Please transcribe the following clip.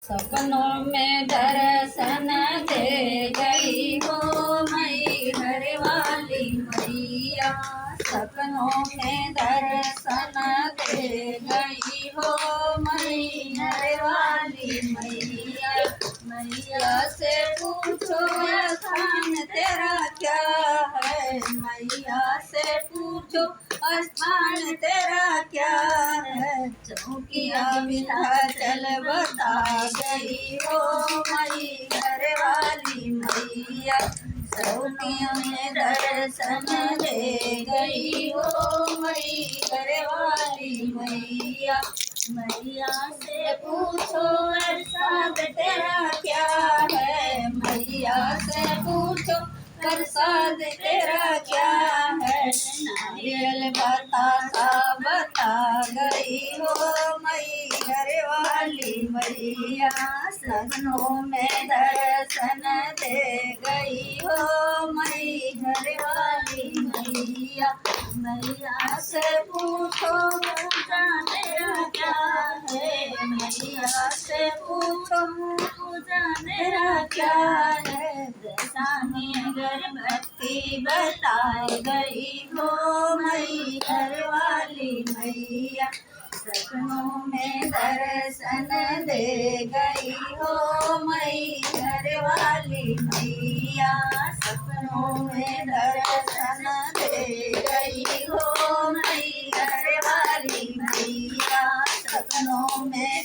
सपनों में दर्शन दे गई हो मई घर वाली मैया। सपनों में दर्शन दे गई हो मई घर वाली मैया। मैया से पूछो स्थान तेरा क्या है, मैया से पूछो स्थान तेरा क्या है। चौकिया विंध्याचल बता गई हो मई घर वाली मैया। चौकियों में दर्शन दे गई हो मई घर वाली मैया। मैया से पूछो प्रसाद तेरा क्या है, मैया से पूछो प्रसाद तेरा क्या है। नारियल बतासा बता गई हो मई घर वाली मैया। सपनों में दर्शन दे गई हो मई घर वाली मैया। मैया से पूछो पूजा तेरा क्या है, मैया से पूछो पूजा तेरा क्या है। दशामी अगरबत्ती बताई गई हो मई घर वाली मैया। सपनों में दर्शन दे गई हो मई घर वाली मैया। सपनों में दर्शन दे गई हो मई घर वाली मैया। सपनों में